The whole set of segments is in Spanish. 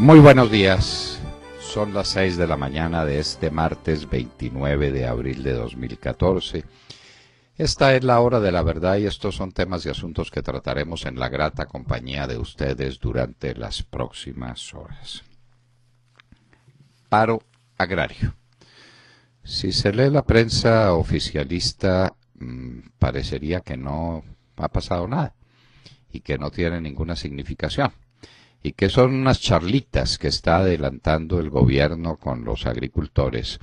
Muy buenos días, son las 6 de la mañana de este martes 29 de abril de 2014. Esta es la hora de la verdad y estos son temas y asuntos que trataremos en la grata compañía de ustedes durante las próximas horas. Paro agrario. Si se lee la prensa oficialista, parecería que no ha pasado nada y que no tiene ninguna significación. Y que son unas charlitas que está adelantando el gobierno con los agricultores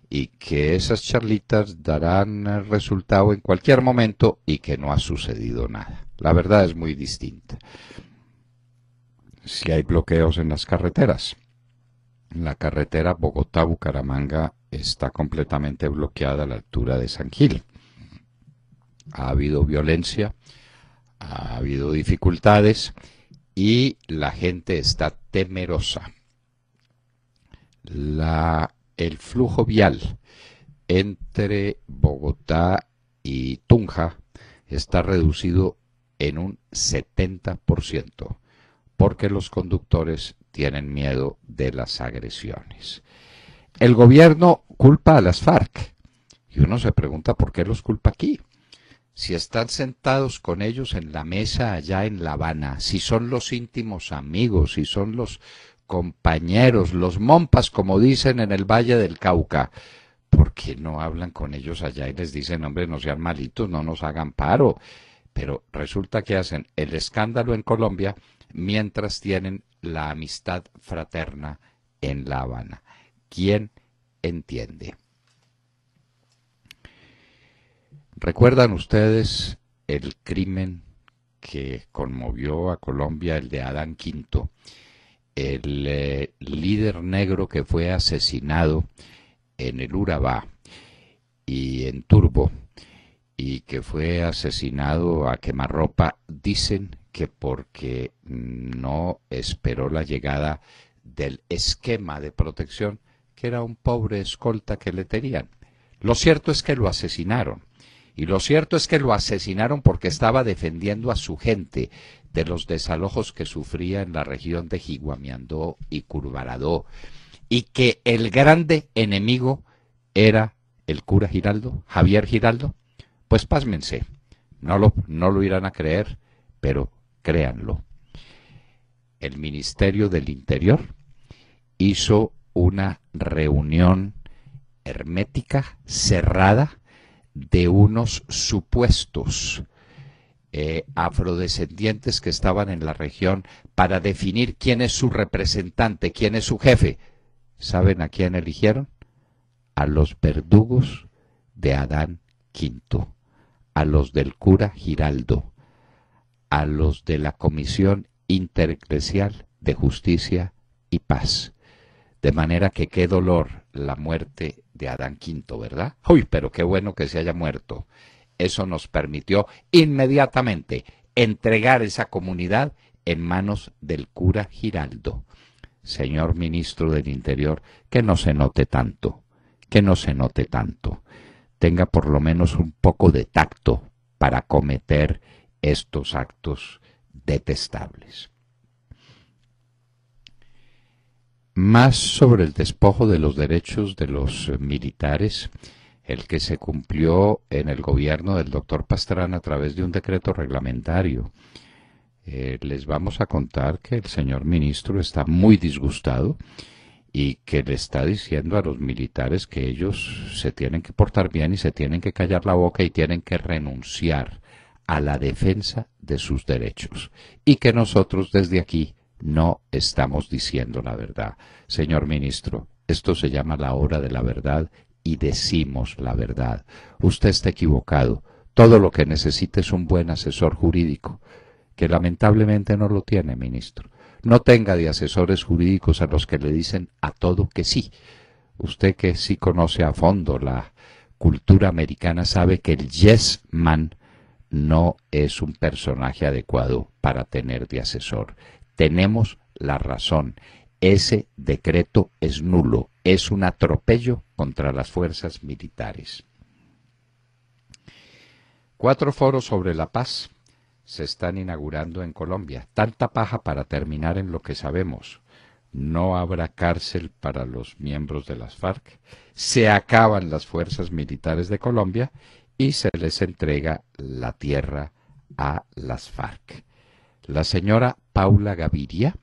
y que esas charlitas darán resultado en cualquier momento y que no ha sucedido nada. La verdad es muy distinta. Si hay bloqueos en las carreteras, la carretera Bogotá-Bucaramanga está completamente bloqueada a la altura de San Gil. Ha habido violencia, ha habido dificultades y la gente está temerosa. El flujo vial entre Bogotá y Tunja está reducido en un 70% porque los conductores tienen miedo de las agresiones. El gobierno culpa a las FARC y uno se pregunta por qué los culpa aquí. Si están sentados con ellos en la mesa allá en La Habana, si son los íntimos amigos, si son los compañeros, los mompas, como dicen en el Valle del Cauca, ¿por qué no hablan con ellos allá y les dicen, hombre, no sean malitos, no nos hagan paro? Pero resulta que hacen el escándalo en Colombia mientras tienen la amistad fraterna en La Habana. ¿Quién entiende? ¿Recuerdan ustedes el crimen que conmovió a Colombia, el de Adán Quinto, el líder negro que fue asesinado en el Urabá y en Turbo y que fue asesinado a quemarropa? Dicen que porque no esperó la llegada del esquema de protección, que era un pobre escolta que le tenían. Lo cierto es que lo asesinaron. Y lo cierto es que lo asesinaron porque estaba defendiendo a su gente de los desalojos que sufría en la región de Jiguamiandó y Curvaradó, y que el grande enemigo era el cura Giraldo, Javier Giraldo. Pues pásmense, no lo irán a creer, pero créanlo. El Ministerio del Interior hizo una reunión hermética, cerrada, de unos supuestos afrodescendientes que estaban en la región para definir quién es su representante, quién es su jefe. ¿Saben a quién eligieron? A los verdugos de Adán Quinto, a los del cura Giraldo, a los de la Comisión Intereclesial de Justicia y Paz. De manera que qué dolor la muerte de Adán Quinto, ¿verdad? Uy, pero qué bueno que se haya muerto. Eso nos permitió inmediatamente entregar esa comunidad en manos del cura Giraldo. Señor ministro del Interior, que no se note tanto, que no se note tanto. Tenga por lo menos un poco de tacto para cometer estos actos detestables. Más sobre el despojo de los derechos de los militares, el que se cumplió en el gobierno del doctor Pastrana a través de un decreto reglamentario. Les vamos a contar que el señor ministro está muy disgustado y que le está diciendo a los militares que ellos se tienen que portar bien y se tienen que callar la boca y tienen que renunciar a la defensa de sus derechos. Y que nosotros desde aquí no estamos diciendo la verdad. Señor ministro, esto se llama la hora de la verdad y decimos la verdad. Usted está equivocado. Todo lo que necesita es un buen asesor jurídico, que lamentablemente no lo tiene, ministro. No tenga de asesores jurídicos a los que le dicen a todo que sí. Usted que sí conoce a fondo la cultura americana sabe que el yes man no es un personaje adecuado para tener de asesor. Tenemos la razón. Ese decreto es nulo. Es un atropello contra las fuerzas militares. 4 foros sobre la paz se están inaugurando en Colombia. Tanta paja para terminar en lo que sabemos. no habrá cárcel para los miembros de las FARC, se acaban las fuerzas militares de Colombia y se les entrega la tierra a las FARC. La señora Paula Gaviria,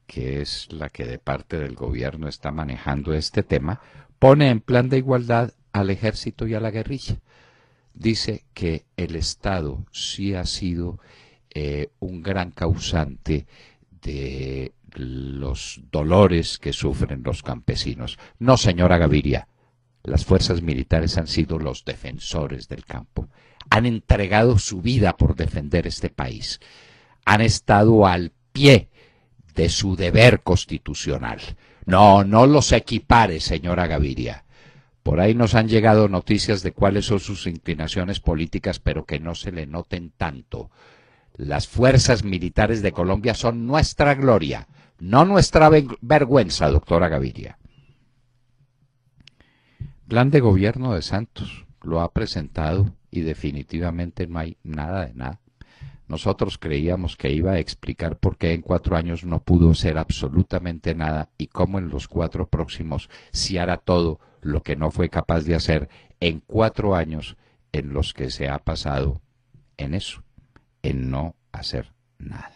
que es la que de parte del gobierno está manejando este tema, pone en plan de igualdad al ejército y a la guerrilla. Dice que el Estado sí ha sido un gran causante de los dolores que sufren los campesinos. No, señora Gaviria, las fuerzas militares han sido los defensores del campo. Han entregado su vida por defender este país. Han estado al pie de su deber constitucional. No, no los equipare, señora Gaviria. Por ahí nos han llegado noticias de cuáles son sus inclinaciones políticas, pero que no se le noten tanto. Las fuerzas militares de Colombia son nuestra gloria, no nuestra vergüenza, doctora Gaviria. Plan de gobierno de Santos lo ha presentado y definitivamente no hay nada de nada. Nosotros creíamos que iba a explicar por qué en 4 años no pudo hacer absolutamente nada y cómo en los 4 próximos sí hará todo lo que no fue capaz de hacer en 4 años en los que se ha pasado en eso, en no hacer nada.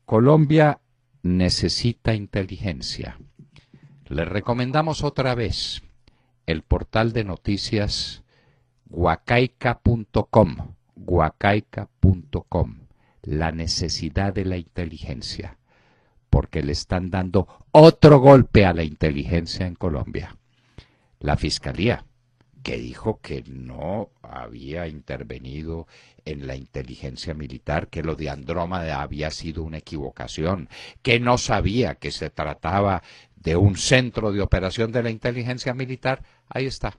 Colombia necesita inteligencia. Les recomendamos otra vez el portal de noticias guacaica.com. guacaica.com, la necesidad de la inteligencia, porque le están dando otro golpe a la inteligencia en Colombia. La Fiscalía, que dijo que no había intervenido en la inteligencia militar, que lo de Andrómeda había sido una equivocación, que no sabía que se trataba de un centro de operación de la inteligencia militar, ahí está,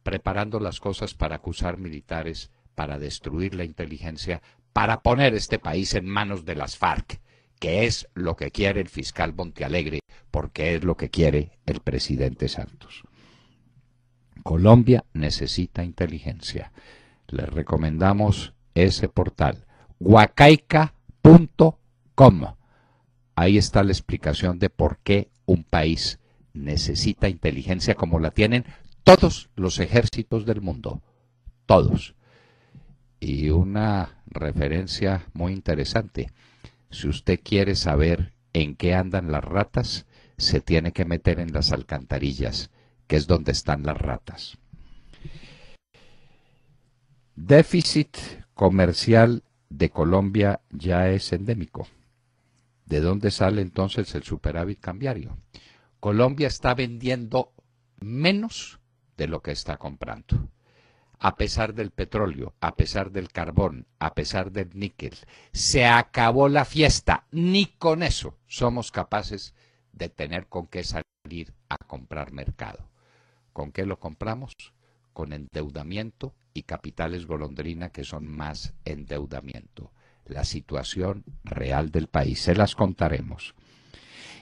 preparando las cosas para acusar militares, para destruir la inteligencia, para poner este país en manos de las FARC, que es lo que quiere el fiscal Montealegre, porque es lo que quiere el presidente Santos. Colombia necesita inteligencia. Les recomendamos ese portal, guacaica.com. Ahí está la explicación de por qué un país necesita inteligencia como la tienen todos los ejércitos del mundo, todos. Y una referencia muy interesante, si usted quiere saber en qué andan las ratas, se tiene que meter en las alcantarillas, que es donde están las ratas. Déficit comercial de Colombia ya es endémico. ¿De dónde sale entonces el superávit cambiario? Colombia está vendiendo menos de lo que está comprando. A pesar del petróleo, a pesar del carbón, a pesar del níquel, se acabó la fiesta. Ni con eso somos capaces de tener con qué salir a comprar mercado. ¿Con qué lo compramos? Con endeudamiento y capitales golondrina, que son más endeudamiento. La situación real del país, se las contaremos.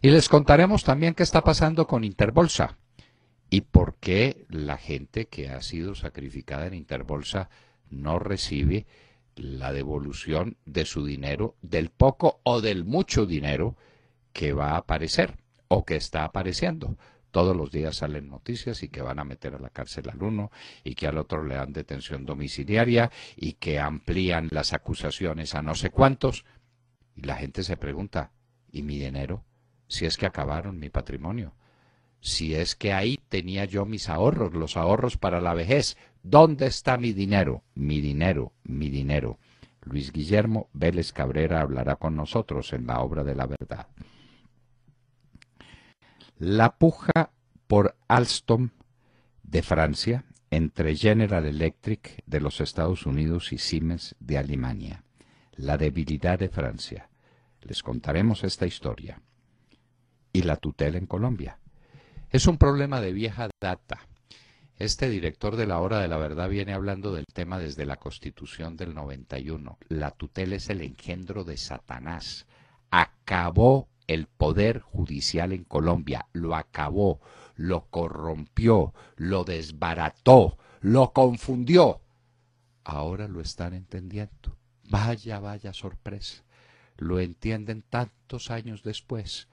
Y les contaremos también qué está pasando con Interbolsa. ¿Y por qué la gente que ha sido sacrificada en Interbolsa no recibe la devolución de su dinero, del poco o del mucho dinero que va a aparecer o que está apareciendo? Todos los días salen noticias y que van a meter a la cárcel al uno y que al otro le dan detención domiciliaria y que amplían las acusaciones a no sé cuántos. Y la gente se pregunta, ¿y mi dinero? Si es que acabaron mi patrimonio. Si es que ahí tenía yo mis ahorros, los ahorros para la vejez. ¿Dónde está mi dinero? Mi dinero, mi dinero. Luis Guillermo Vélez Cabrera hablará con nosotros en la obra de la verdad. La puja por Alstom de Francia entre General Electric de los Estados Unidos y Siemens de Alemania. La debilidad de Francia. Les contaremos esta historia. Y la tutela en Colombia. Es un problema de vieja data. Este director de la Hora de la Verdad viene hablando del tema desde la Constitución del 91. La tutela es el engendro de Satanás. Acabó el poder judicial en Colombia. Lo acabó, lo corrompió, lo desbarató, lo confundió. Ahora lo están entendiendo. Vaya, vaya sorpresa. lo entienden tantos años después.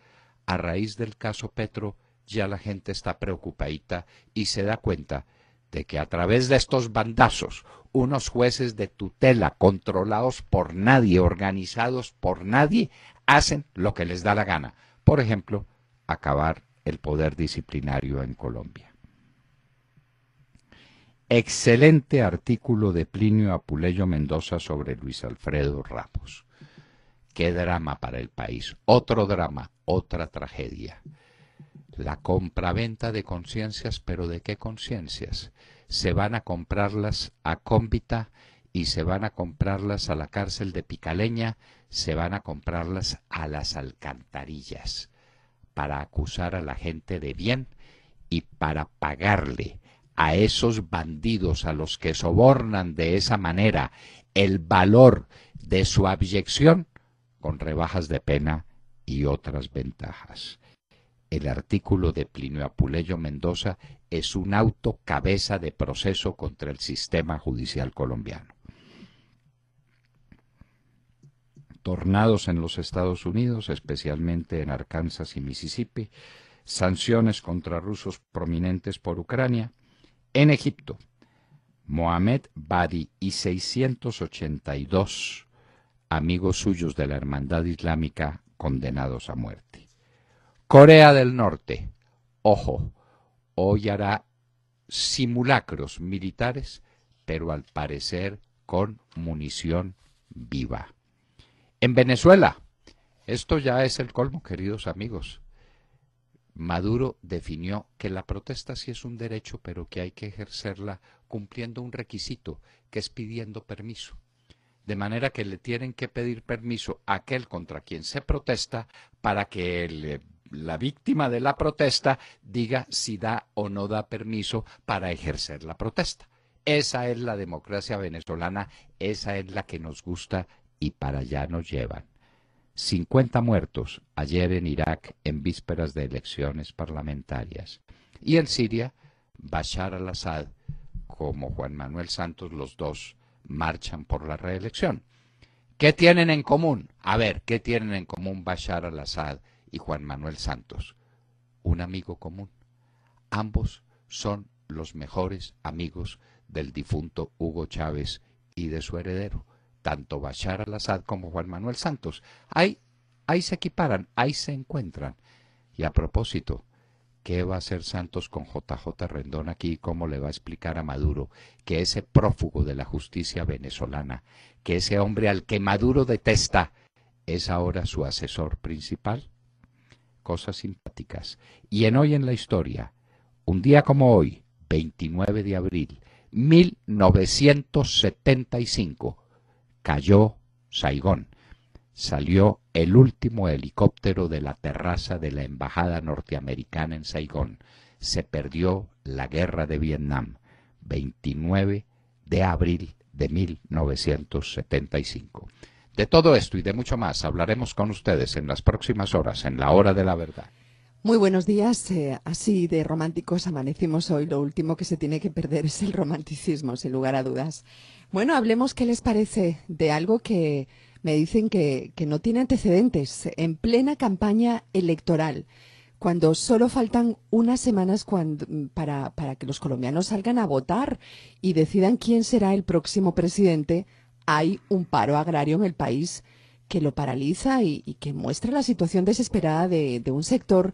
A raíz del caso Petro, ya la gente está preocupadita y se da cuenta de que a través de estos bandazos, unos jueces de tutela controlados por nadie, organizados por nadie, hacen lo que les da la gana. Por ejemplo, acabar el poder disciplinario en Colombia. Excelente artículo de Plinio Apuleyo Mendoza sobre Luis Alfredo Ramos. Qué drama para el país. Otro drama, otra tragedia. La compraventa de conciencias, pero ¿de qué conciencias? Se van a comprarlas a Cómbita y se van a comprarlas a la cárcel de Picaleña, se van a comprarlas a las alcantarillas para acusar a la gente de bien y para pagarle a esos bandidos a los que sobornan de esa manera el valor de su abyección con rebajas de pena y otras ventajas. El artículo de Plinio Apuleyo Mendoza es un auto cabeza de proceso contra el sistema judicial colombiano. Tornados en los Estados Unidos, especialmente en Arkansas y Mississippi, sanciones contra rusos prominentes por Ucrania. En Egipto, Mohamed Badi y 682 amigos suyos de la Hermandad Islámica condenados a muerte. Corea del Norte, ojo, hoy hará simulacros militares, pero al parecer con munición viva. En Venezuela, esto ya es el colmo, queridos amigos. Maduro definió que la protesta sí es un derecho, pero que hay que ejercerla cumpliendo un requisito, que es pidiendo permiso. De manera que le tienen que pedir permiso a aquel contra quien se protesta para que la víctima de la protesta diga si da o no da permiso para ejercer la protesta. Esa es la democracia venezolana, esa es la que nos gusta y para allá nos llevan. 50 muertos ayer en Irak en vísperas de elecciones parlamentarias. Y en Siria, Bashar al-Assad como Juan Manuel Santos, los dos marchan por la reelección. ¿Qué tienen en común? A ver, ¿qué tienen en común Bashar al-Assad y Juan Manuel Santos? Un amigo común. Ambos son los mejores amigos del difunto Hugo Chávez y de su heredero. Tanto Bashar al-Assad como Juan Manuel Santos. Ahí se equiparan, ahí se encuentran. Y a propósito, ¿qué va a hacer Santos con JJ Rendón aquí? ¿Cómo le va a explicar a Maduro que ese prófugo de la justicia venezolana, que ese hombre al que Maduro detesta, es ahora su asesor principal? Cosas simpáticas. Y en Hoy en la Historia, un día como hoy, 29 de abril, 1975, cayó Saigón. Salió el último helicóptero de la terraza de la embajada norteamericana en Saigón. Se perdió la guerra de Vietnam. 29 de abril de 1975. De todo esto y de mucho más hablaremos con ustedes en las próximas horas, en la hora de la verdad. Muy buenos días. Así de románticos amanecimos hoy. Lo último que se tiene que perder es el romanticismo, sin lugar a dudas. Bueno, hablemos, ¿qué les parece de algo que me dicen que no tiene antecedentes? En plena campaña electoral, cuando solo faltan unas semanas para que los colombianos salgan a votar y decidan quién será el próximo presidente, hay un paro agrario en el país que lo paraliza y que muestra la situación desesperada de un sector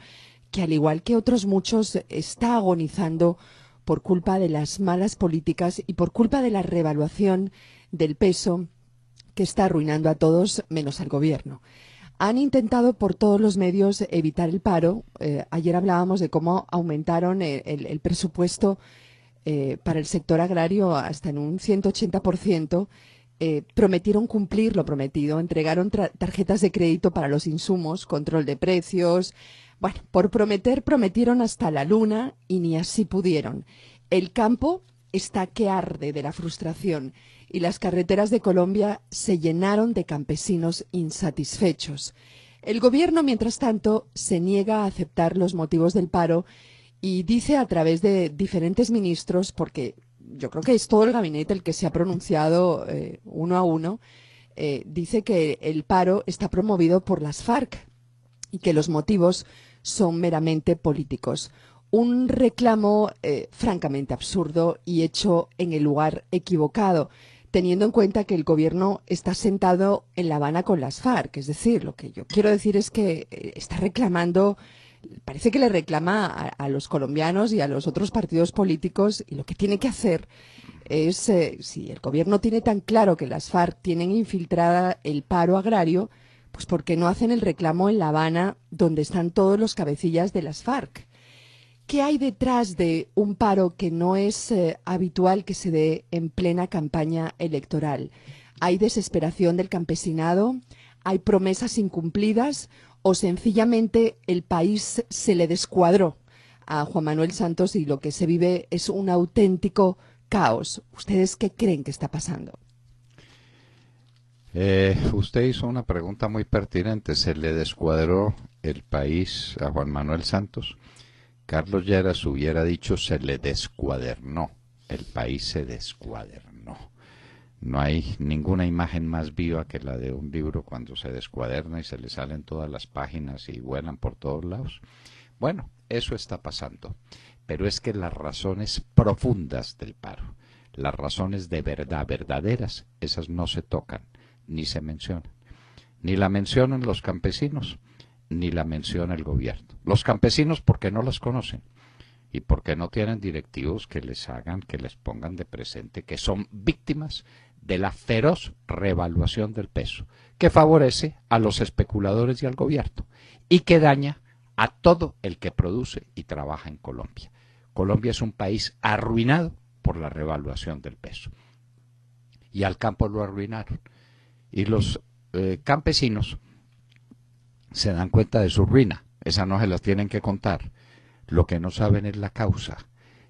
que, al igual que otros muchos, está agonizando por culpa de las malas políticas y por culpa de la revaluación del peso que está arruinando a todos menos al gobierno. Han intentado por todos los medios evitar el paro. Ayer hablábamos de cómo aumentaron el presupuesto para el sector agrario hasta en un 180%. Prometieron cumplir lo prometido, entregaron tarjetas de crédito para los insumos, control de precios. Bueno, por prometieron hasta la luna y ni así pudieron. El campo está que arde de la frustración y las carreteras de Colombia se llenaron de campesinos insatisfechos. El gobierno, mientras tanto, se niega a aceptar los motivos del paro y dice a través de diferentes ministros, porque yo creo que es todo el gabinete el que se ha pronunciado uno a uno, dice que el paro está promovido por las FARC y que los motivos son meramente políticos. Un reclamo francamente absurdo y hecho en el lugar equivocado, teniendo en cuenta que el gobierno está sentado en La Habana con las FARC. Es decir, lo que yo quiero decir es que está reclamando, parece que le reclama a los colombianos y a los otros partidos políticos, y lo que tiene que hacer es, si el gobierno tiene tan claro que las FARC tienen infiltrada el paro agrario, pues ¿por qué no hacen el reclamo en La Habana, donde están todos los cabecillas de las FARC? ¿Qué hay detrás de un paro que no es habitual que se dé en plena campaña electoral? ¿Hay desesperación del campesinado? ¿Hay promesas incumplidas? ¿O sencillamente el país se le descuadró a Juan Manuel Santos y lo que se vive es un auténtico caos? ¿Ustedes qué creen que está pasando? Usted hizo una pregunta muy pertinente. ¿Se le descuadró el país a Juan Manuel Santos? Carlos Lleras hubiera dicho se le descuadernó. El país se descuadernó. No hay ninguna imagen más viva que la de un libro cuando se descuaderna y se le salen todas las páginas y vuelan por todos lados. Bueno, eso está pasando. Pero es que las razones profundas del paro, las razones de verdad, verdaderas, esas no se tocan, ni se mencionan. Ni la mencionan los campesinos, ni la menciona el gobierno. Los campesinos porque no las conocen y porque no tienen directivos que les hagan, que les pongan de presente que son víctimas de la feroz revaluación del peso, que favorece a los especuladores y al gobierno y que daña a todo el que produce y trabaja en Colombia. Colombia es un país arruinado por la revaluación del peso y al campo lo arruinaron. Y los campesinos se dan cuenta de su ruina, esa no se las tienen que contar. Lo que no saben es la causa.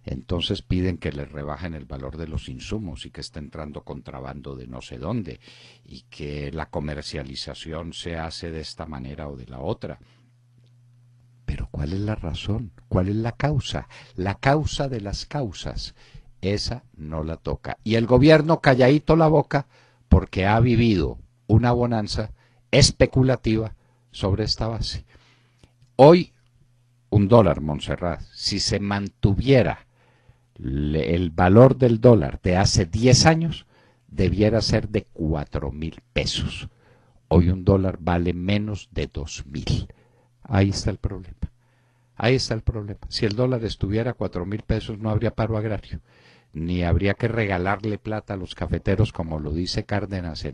Entonces piden que les rebajen el valor de los insumos y que está entrando contrabando de no sé dónde y que la comercialización se hace de esta manera o de la otra. Pero ¿cuál es la razón? ¿Cuál es la causa? La causa de las causas. Esa no la toca. Y el gobierno calladito la boca porque ha vivido una bonanza especulativa sobre esta base. Hoy un dólar, Montserrat, si se mantuviera el valor del dólar de hace 10 años, debiera ser de 4.000 pesos. Hoy un dólar vale menos de 2.000. Ahí está el problema. Ahí está el problema. Si el dólar estuviera a 4.000 pesos, no habría paro agrario, ni habría que regalarle plata a los cafeteros, como lo dice Cárdenas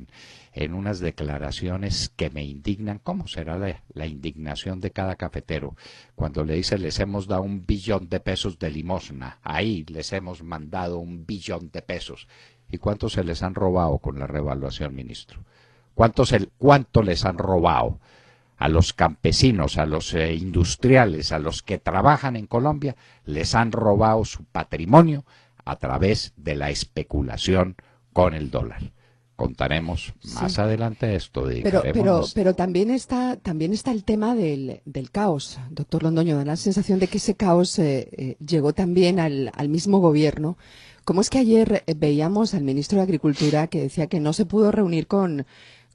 en unas declaraciones que me indignan. ¿Cómo será la indignación de cada cafetero cuando le dice les hemos dado 1.000.000.000 de pesos de limosna? Ahí les hemos mandado 1.000.000.000 de pesos. ¿Y cuánto se les han robado con la revaluación, ministro? ¿Cuánto les han robado? A los campesinos, a los industriales, a los que trabajan en Colombia, les han robado su patrimonio a través de la especulación con el dólar. Contaremos más adelante esto. Pero también está el tema del caos, doctor Londoño. Da la sensación de que ese caos llegó también al mismo gobierno. ¿Cómo es que ayer veíamos al ministro de Agricultura que decía que no se pudo reunir con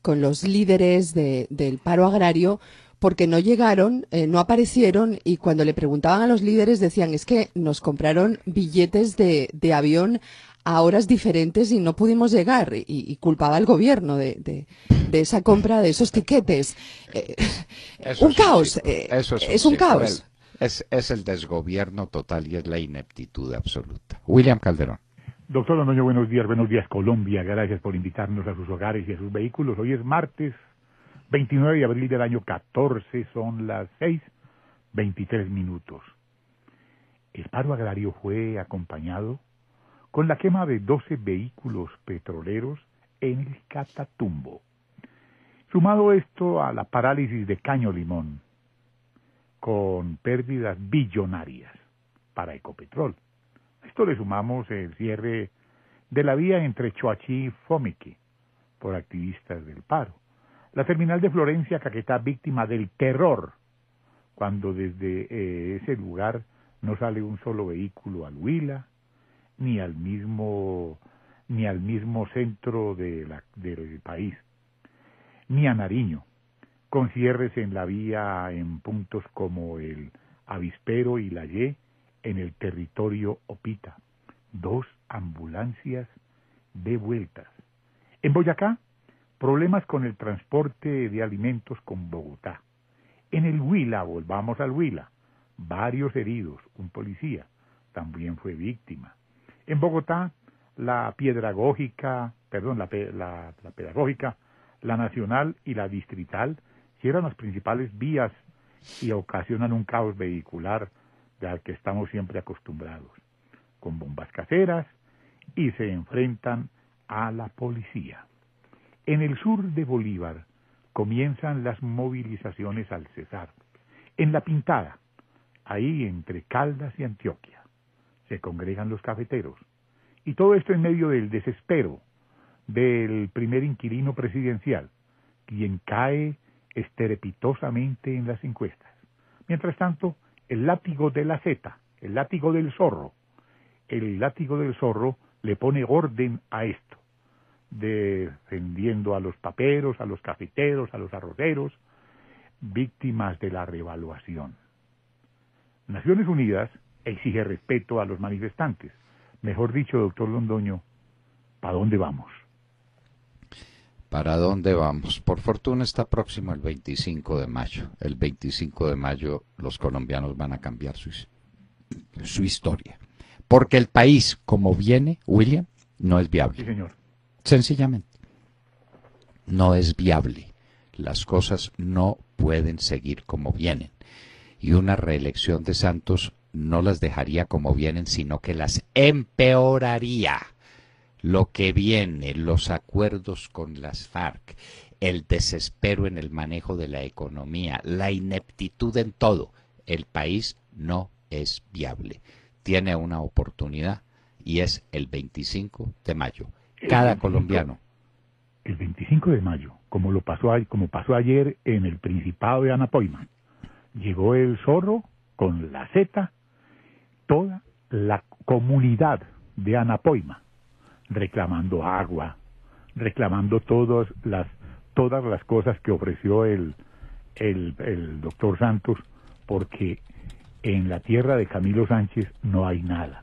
los líderes del paro agrario porque no llegaron, no aparecieron, y cuando le preguntaban a los líderes decían es que nos compraron billetes de avión a horas diferentes y no pudimos llegar, y culpaba al gobierno de esa compra de esos tiquetes. Un caos, es un caos. Es el desgobierno total y es la ineptitud absoluta. William Calderón. Doctor Londoño, buenos días Colombia, gracias por invitarnos a sus hogares y a sus vehículos. Hoy es martes 29 de abril del año 14, son las 6:23. El paro agrario fue acompañado con la quema de 12 vehículos petroleros en el Catatumbo. Sumado esto a la parálisis de Caño Limón, con pérdidas billonarias para Ecopetrol. A esto le sumamos el cierre de la vía entre Choachí y Fomeque por activistas del paro. La terminal de Florencia, Caquetá, víctima del terror, cuando desde ese lugar no sale un solo vehículo al Huila, ni al mismo centro del país, ni a Nariño, con cierres en la vía en puntos como el Avispero y la Y en el territorio Opita. 2 ambulancias devueltas. En Boyacá, problemas con el transporte de alimentos con Bogotá. En el Huila, volvamos al Huila, varios heridos, un policía también fue víctima. En Bogotá, la pedagógica, la nacional y la distrital cierran las principales vías y ocasionan un caos vehicular al que estamos siempre acostumbrados, con bombas caseras, y se enfrentan a la policía. En el sur de Bolívar comienzan las movilizaciones al cesar. En La Pintada, ahí entre Caldas y Antioquia, se congregan los cafeteros. Y todo esto en medio del desespero del primer inquilino presidencial, quien cae estrepitosamente en las encuestas. Mientras tanto, el látigo de la Z, el látigo del zorro le pone orden a esto, defendiendo a los paperos, a los cafeteros, a los arroceros, víctimas de la revaluación. Naciones Unidas exige respeto a los manifestantes. Mejor dicho, doctor Londoño, ¿para dónde vamos? ¿Para dónde vamos? Por fortuna está próximo el 25 de mayo. El 25 de mayo los colombianos van a cambiar su historia. Porque el país, como viene, William, no es viable. Sí, señor. Sencillamente, no es viable. Las cosas no pueden seguir como vienen. Y una reelección de Santos no las dejaría como vienen, sino que las empeoraría. Lo que viene, los acuerdos con las FARC, el desespero en el manejo de la economía, la ineptitud en todo, el país no es viable. Tiene una oportunidad y es el 25 de mayo. Cada colombiano. El 25 de mayo, como pasó ayer en el Principado de Anapoima, llegó el zorro con la Z, toda la comunidad de Anapoima, reclamando agua, reclamando todas las cosas que ofreció el doctor Santos, porque en la tierra de Camilo Sánchez no hay nada.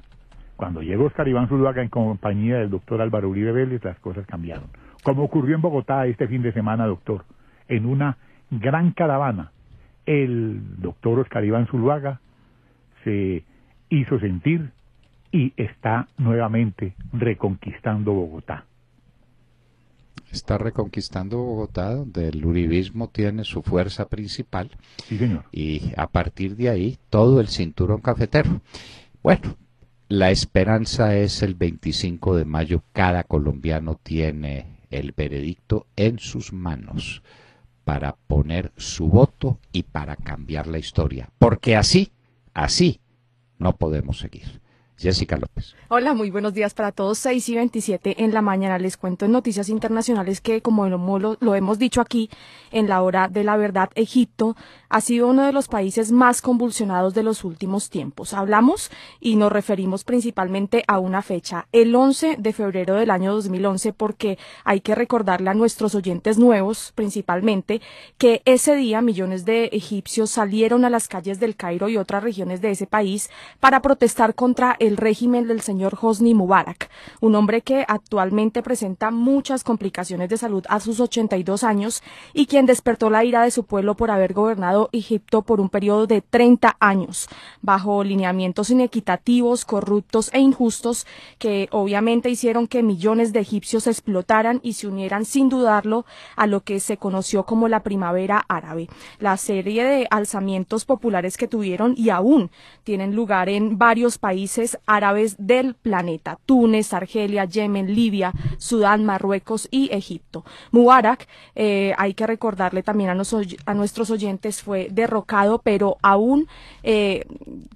Cuando llegó Oscar Iván Zuluaga en compañía del doctor Álvaro Uribe Vélez, las cosas cambiaron. Como ocurrió en Bogotá este fin de semana, doctor, en una gran caravana, el doctor Oscar Iván Zuluaga se hizo sentir y está nuevamente reconquistando Bogotá. Está reconquistando Bogotá, donde el uribismo tiene su fuerza principal. Sí, señor. Y a partir de ahí, todo el cinturón cafetero. Bueno, la esperanza es el 25 de mayo. Cada colombiano tiene el veredicto en sus manos para poner su voto y para cambiar la historia. Porque así no podemos seguir. Jessica López. Hola, muy buenos días para todos. 6:27 en la mañana. Les cuento en noticias internacionales que, como lo hemos dicho aquí, en la hora de la verdad, Egipto ha sido uno de los países más convulsionados de los últimos tiempos. Hablamos y nos referimos principalmente a una fecha, el 11 de febrero del año 2011, porque hay que recordarle a nuestros oyentes nuevos, principalmente, que ese día millones de egipcios salieron a las calles del Cairo y otras regiones de ese país para protestar contra el régimen del señor Hosni Mubarak, un hombre que actualmente presenta muchas complicaciones de salud a sus 82 años y quien despertó la ira de su pueblo por haber gobernado Egipto por un periodo de 30 años, bajo lineamientos inequitativos, corruptos e injustos que obviamente hicieron que millones de egipcios explotaran y se unieran sin dudarlo a lo que se conoció como la primavera árabe, la serie de alzamientos populares que tuvieron y aún tienen lugar en varios países árabes del planeta: Túnez, Argelia, Yemen, Libia, Sudán, Marruecos y Egipto. Mubarak, hay que recordarle también a nuestros oyentes, fue derrocado, pero aún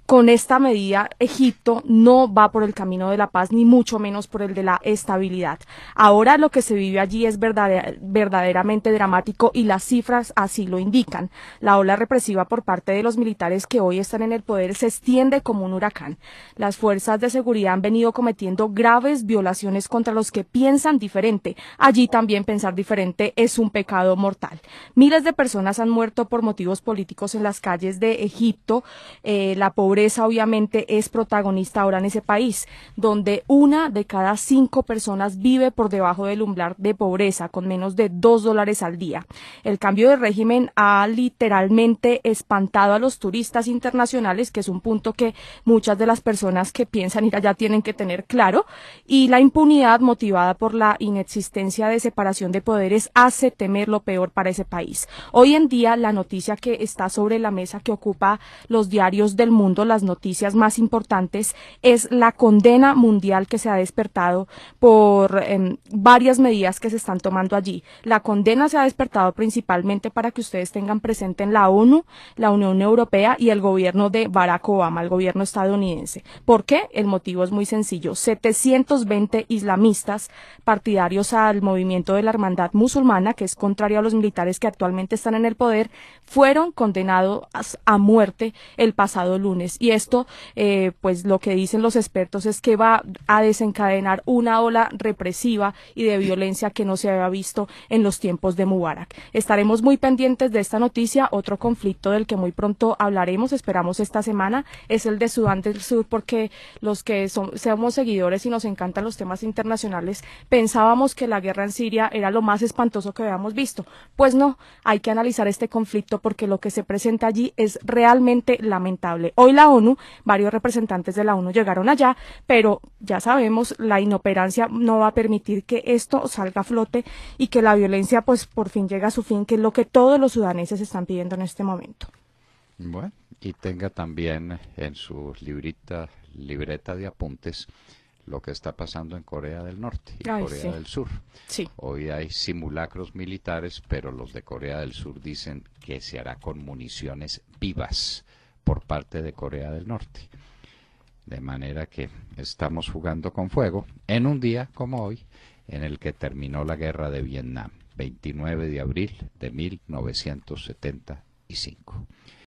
con esta medida Egipto no va por el camino de la paz, ni mucho menos por el de la estabilidad. Ahora lo que se vive allí es verdaderamente dramático y las cifras así lo indican. La ola represiva por parte de los militares que hoy están en el poder se extiende como un huracán. Las fuerzas de seguridad han venido cometiendo graves violaciones contra los que piensan diferente. Allí también pensar diferente es un pecado mortal. Miles de personas han muerto por motivos políticos en las calles de Egipto. La pobreza obviamente es protagonista ahora en ese país, donde 1 de cada 5 personas vive por debajo del umbral de pobreza, con menos de $2 al día. El cambio de régimen ha literalmente espantado a los turistas internacionales, que es un punto que muchas de las personas que piensan ir allá tienen que tener claro, y la impunidad motivada por la inexistencia de separación de poderes hace temer lo peor para ese país. Hoy en día la noticia que está sobre la mesa, que ocupa los diarios del mundo, las noticias más importantes, es la condena mundial que se ha despertado por varias medidas que se están tomando allí. La condena se ha despertado principalmente, para que ustedes tengan presente, en la ONU, la Unión Europea y el gobierno de Barack Obama, el gobierno estadounidense. ¿Por qué? El motivo es muy sencillo. 720 islamistas partidarios al movimiento de la Hermandad Musulmana, que es contrario a los militares que actualmente están en el poder, fueron condenados a muerte el pasado lunes. Y esto, pues lo que dicen los expertos es que va a desencadenar una ola represiva y de violencia que no se había visto en los tiempos de Mubarak. Estaremos muy pendientes de esta noticia. Otro conflicto del que muy pronto hablaremos, esperamos esta semana, es el de Sudán del Sur, porque los que seamos seguidores y nos encantan los temas internacionales, pensábamos que la guerra en Siria era lo más espantoso que habíamos visto. Pues no, hay que analizar este conflicto, porque lo que se presenta allí es realmente lamentable. Hoy la ONU, varios representantes de la ONU llegaron allá, pero ya sabemos, la inoperancia no va a permitir que esto salga a flote y que la violencia pues por fin llegue a su fin, que es lo que todos los sudaneses están pidiendo en este momento. Bueno, y tenga también en su libreta de apuntes lo que está pasando en Corea del Norte y Corea del Sur. Sí. Hoy hay simulacros militares, pero los de Corea del Sur dicen que se hará con municiones vivas por parte de Corea del Norte. De manera que estamos jugando con fuego en un día como hoy, en el que terminó la guerra de Vietnam, 29 de abril de 1975.